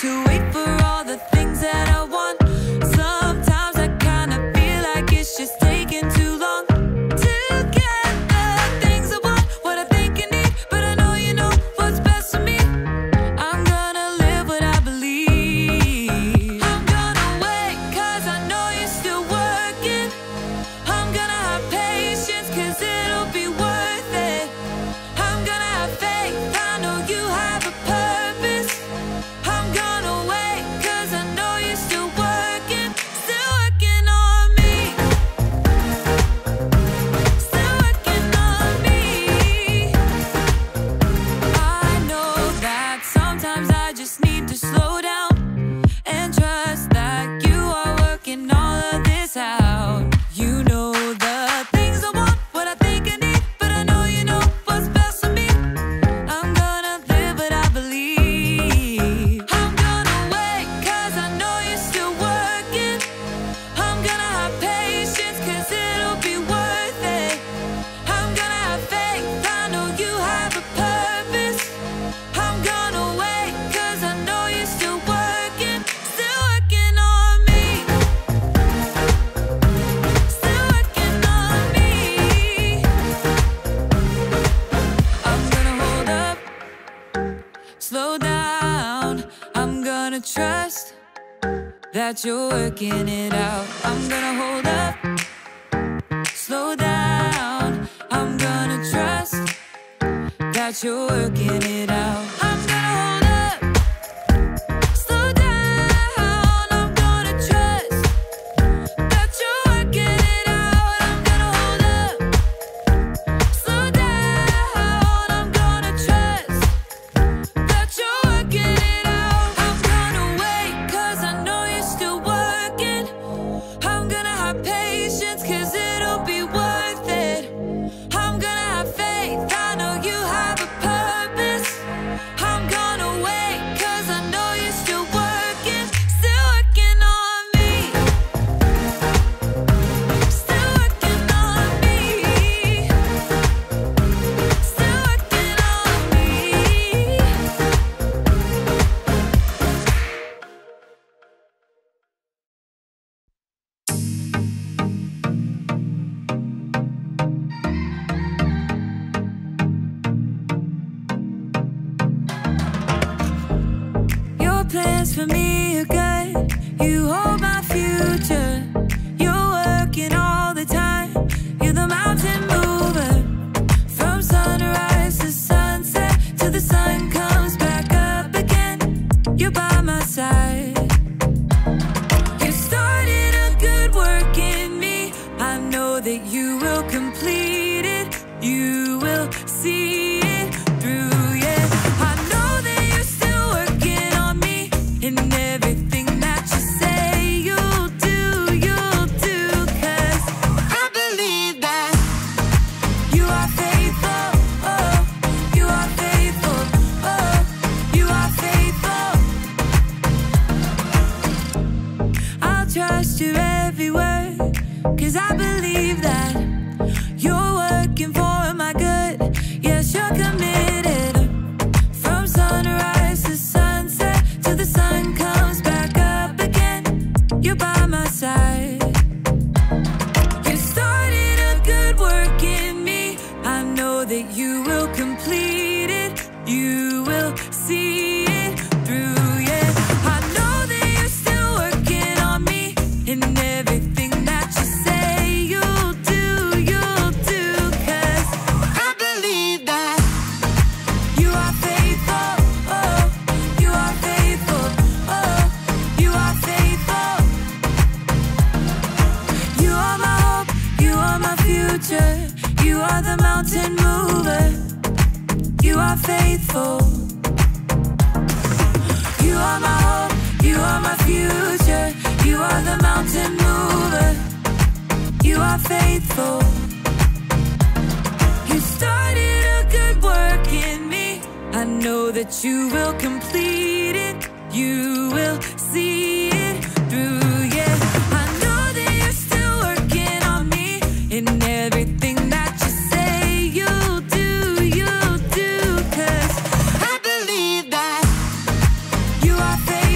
to wait for all the things that I want. Sometimes I kinda feel like it's just taking too long to get the things I want, what I think I need. But I know you know what's best for me. I'm gonna live what I believe. I'm gonna wait 'cause I know you're still working. I'm gonna have patience 'cause it'll be worth it. I'm gonna have faith, I know you have a purpose. I'm gonna wait 'cause I know you're still working on me. Still working on me. I know that sometimes I just need to slow down and trust that you are working all of this out. You know the things I want, what I think I need, but I know you know what's best for me. I'm gonna live what I believe. I'm gonna wait 'cause I know you're still working. I'm gonna have patience 'cause it'll be worth it. I'm gonna have faith, I know you have a purpose. I'm gonna wait 'cause I know you're still working on me. Still working on me. I'm gonna hold up, slow down. I'm gonna trust that you're working it out. I'm gonna hold up, slow down. I'm gonna trust that you're working it out. I'm gonna hold up, slow down. I'm gonna trust that you're working it out. I'm gonna hold up, slow down. I'm gonna trust that you're working it out. I'm gonna wait 'cause I know you're still working. I'm gonna have patience 'cause it'll be worth it. I'm gonna have faith, I know you have a purpose. I'm gonna wait 'cause I know you're still working on me. Still working on me. Still working on me. Your plans for me are good. You hold my future. You're working all the time. You're the mountain mover. From sunrise to sunset, till the sun comes back up again. You're by my side. You started a good work in me. I know that you will complete it. You will see it through, yeah. I know that you're still working on me. And everything that you say you'll do, 'cause I believe that you are faithful. Oh, you are faithful. Oh, you are faithful. I'll trust your every word, 'cause I believe that you're working for my good. Yes, you're committed. From sunrise to sunset, till the sun comes back up again. You're by my side. You started a good work in me. I know that you will complete it. You will see it through, yeah. I know that you're still working on me. And everything that you say you'll do, 'cause I believe that you are faithful. Oh, you are faithful. Oh, you are faithful. You are my hope, you are my future. You are the mountain mover. You are faithful. You are my hope, you are my future. You are the mountain mover. You are faithful. You started a good work in me. I know that you will complete it. You will see it through, yeah. I know that you're still working on me. And everything that you say you'll do, 'cause I believe that you are faithful.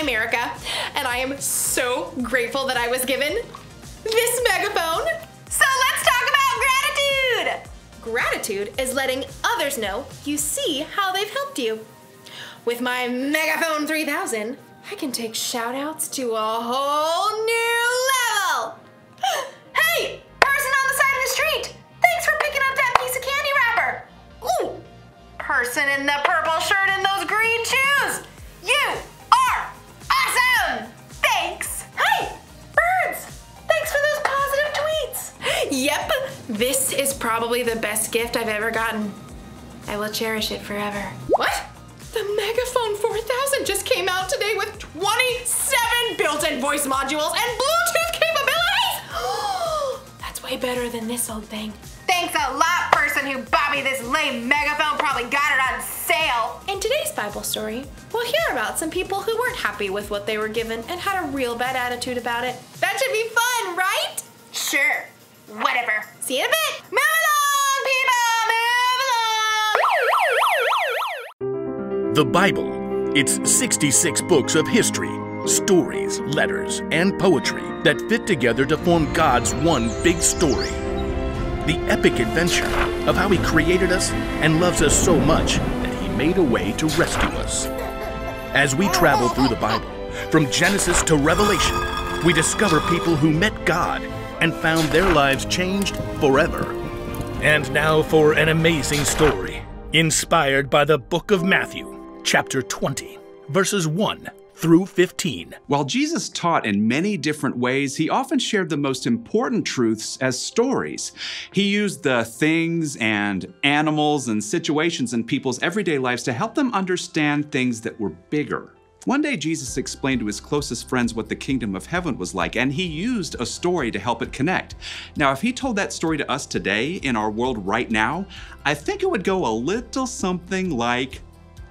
America, and I am so grateful that I was given this megaphone. So let's talk about gratitude. Gratitude is letting others know you see how they've helped you. With my Megaphone 3000, I can take shout-outs to a whole new level. Hey, person on the side of the street, thanks for picking up that piece of candy wrapper. Ooh, person in the purple shirt and those green shoes, you are awesome. Thanks. Hey, birds, thanks for those positive tweets. Yep, this is probably the best gift I've ever gotten. I will cherish it forever. What? The Megaphone 4000 just came out today with 27 built-in voice modules and Bluetooth capabilities! That's way better than this old thing. Thanks a lot, person who bought me this lame megaphone, probably got it on sale. In today's Bible story, we'll hear about some people who weren't happy with what they were given and had a real bad attitude about it. That should be fun, right? Sure, whatever. See you in a bit. Move along, people, move along. The Bible. It's 66 books of history, stories, letters, and poetry that fit together to form God's one big story. The epic adventure of how He created us and loves us so much that He made a way to rescue us. As we travel through the Bible, from Genesis to Revelation, we discover people who met God and found their lives changed forever. And now for an amazing story, inspired by the book of Matthew, chapter 20, verses 1 through 15. While Jesus taught in many different ways, He often shared the most important truths as stories. He used the things and animals and situations in people's everyday lives to help them understand things that were bigger. One day, Jesus explained to His closest friends what the kingdom of heaven was like, and He used a story to help it connect. Now, if He told that story to us today in our world right now, I think it would go a little something like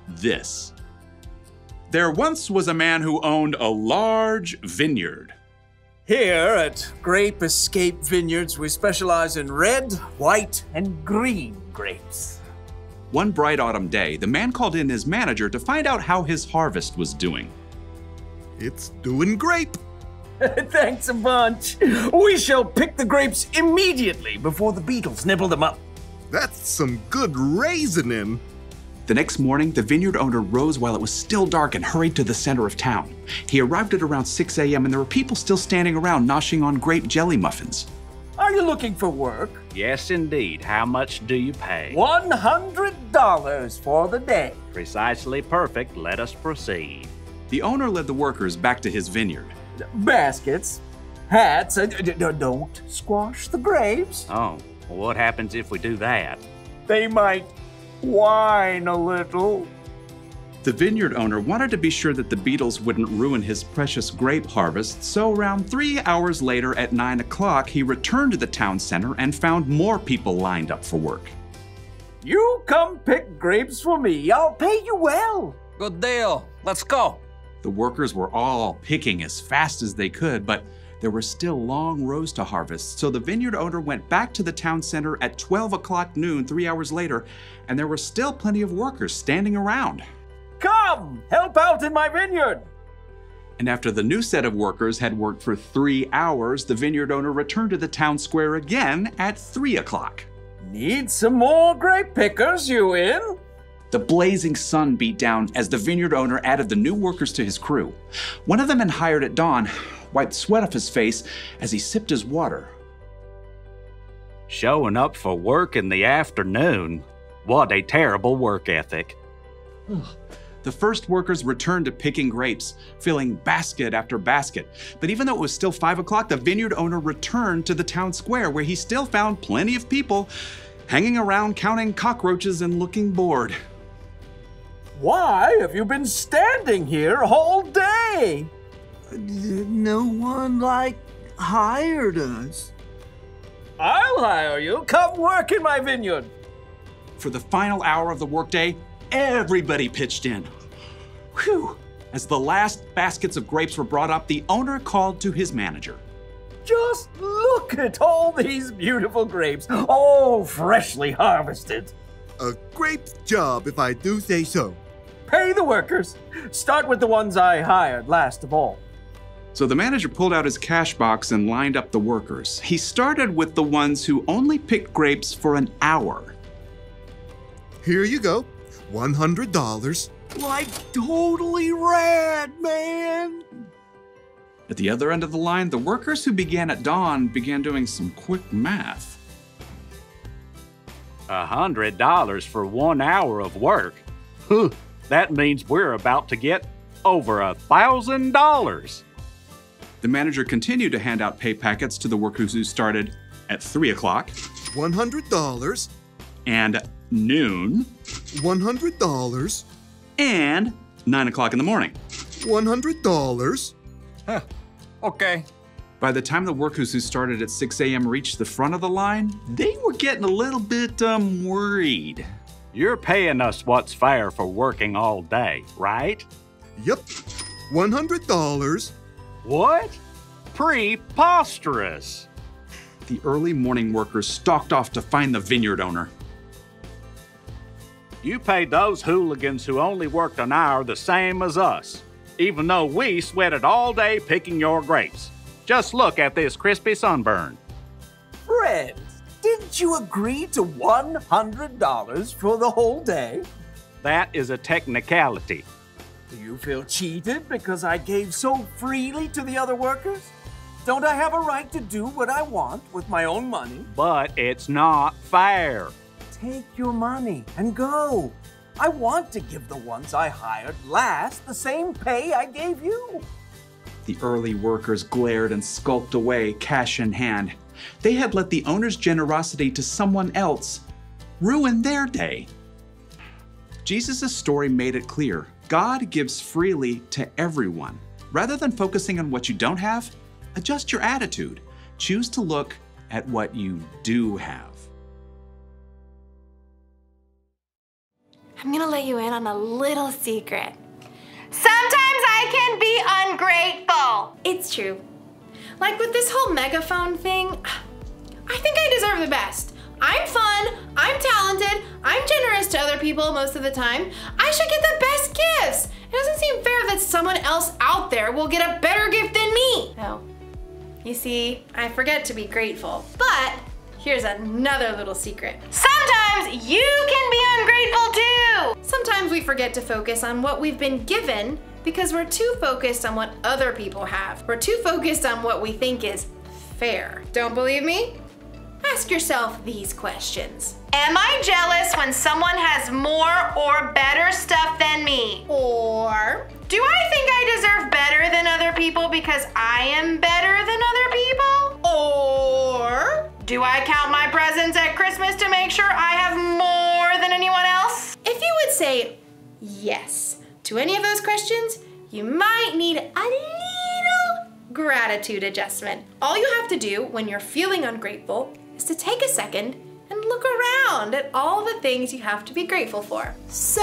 this. There once was a man who owned a large vineyard. Here at Grape Escape Vineyards, we specialize in red, white, and green grapes. One bright autumn day, the man called in his manager to find out how his harvest was doing. It's doing great. Thanks a bunch. We shall pick the grapes immediately before the beetles nibble them up. That's some good raisinin'. The next morning, the vineyard owner rose while it was still dark and hurried to the center of town. He arrived at around 6 a.m. and there were people still standing around noshing on grape jelly muffins. Are you looking for work? Yes, indeed. How much do you pay? $100 for the day. Precisely perfect. Let us proceed. The owner led the workers back to his vineyard. Baskets, hats, don't squash the grapes. Oh, well, what happens if we do that? They might whine a little. The vineyard owner wanted to be sure that the beetles wouldn't ruin his precious grape harvest, so around 3 hours later at 9 o'clock, he returned to the town center and found more people lined up for work. You come pick grapes for me. I'll pay you well. Good deal. Let's go. The workers were all picking as fast as they could, but there were still long rows to harvest, so the vineyard owner went back to the town center at 12 o'clock noon 3 hours later, and there were still plenty of workers standing around. Come, help out in my vineyard. And after the new set of workers had worked for 3 hours, the vineyard owner returned to the town square again at 3 o'clock. Need some more grape pickers, you in? The blazing sun beat down as the vineyard owner added the new workers to his crew. One of the men hired at dawn wiped sweat off his face as he sipped his water. Showing up for work in the afternoon. What a terrible work ethic. The first workers returned to picking grapes, filling basket after basket. But even though it was still 5 o'clock, the vineyard owner returned to the town square where he still found plenty of people hanging around counting cockroaches and looking bored. Why have you been standing here all day? No one, hired us. I'll hire you. Come work in my vineyard. For the final hour of the workday, everybody pitched in. Whew! As the last baskets of grapes were brought up, the owner called to his manager. Just look at all these beautiful grapes, all freshly harvested. A great job, if I do say so. Pay the workers. Start with the ones I hired last of all. So the manager pulled out his cash box and lined up the workers. He started with the ones who only picked grapes for an hour. Here you go. $100. Like totally rad, man. At the other end of the line, the workers who began at dawn began doing some quick math. $100 for 1 hour of work? Huh, that means we're about to get over $1,000. The manager continued to hand out pay packets to the workers who started at 3 o'clock. $100. And noon. $100. And 9 o'clock in the morning. $100. Huh. Okay. By the time the workers who started at 6 a.m. reached the front of the line, they were getting a little bit worried. You're paying us what's fair for working all day, right? Yep. $100. What? Preposterous. The early morning workers stalked off to find the vineyard owner. You paid those hooligans who only worked an hour the same as us, even though we sweated all day picking your grapes. Just look at this crispy sunburn. Fred, didn't you agree to $100 for the whole day? That is a technicality. Do you feel cheated because I gave so freely to the other workers? Don't I have a right to do what I want with my own money? But it's not fair. Take your money and go. I want to give the ones I hired last the same pay I gave you. The early workers glared and skulked away, cash in hand. They had let the owner's generosity to someone else ruin their day. Jesus' story made it clear. God gives freely to everyone. Rather than focusing on what you don't have, adjust your attitude. Choose to look at what you do have. I'm gonna let you in on a little secret. Sometimes I can be ungrateful. It's true. Like with this whole megaphone thing, I think I deserve the best. I'm fun, I'm talented, I'm generous to other people most of the time. I should get the best gifts. It doesn't seem fair that someone else out there will get a better gift than me. No. You see, I forget to be grateful. But here's another little secret. Sometimes you can be ungrateful too. Sometimes we forget to focus on what we've been given because we're too focused on what other people have. We're too focused on what we think is fair. Don't believe me? Ask yourself these questions. Am I jealous when someone has more or better stuff than me? Or do I think I deserve better than other people because I am better than other people? Or do I count my presents at Christmas to make sure I have more than anyone else? If you would say yes to any of those questions, you might need a little gratitude adjustment. All you have to do when you're feeling ungrateful is to take a second and look around at all the things you have to be grateful for. So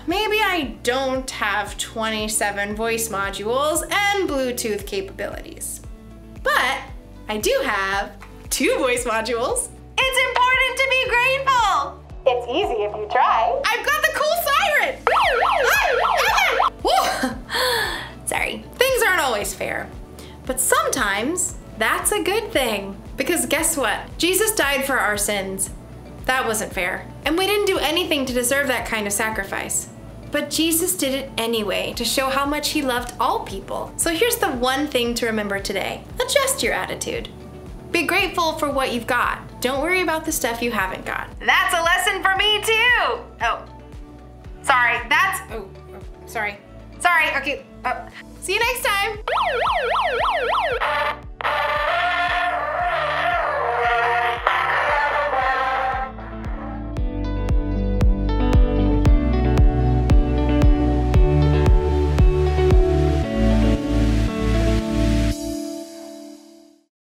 maybe I don't have 27 voice modules and Bluetooth capabilities, but I do have 2 voice modules. It's important to be grateful. It's easy if you try. I've got the cool siren. Sorry, things aren't always fair, but sometimes that's a good thing. Because guess what? Jesus died for our sins. That wasn't fair. And we didn't do anything to deserve that kind of sacrifice. But Jesus did it anyway to show how much he loved all people. So here's the one thing to remember today. Adjust your attitude. Be grateful for what you've got. Don't worry about the stuff you haven't got. That's a lesson for me too. Oh, sorry, sorry. Sorry, okay. See you next time.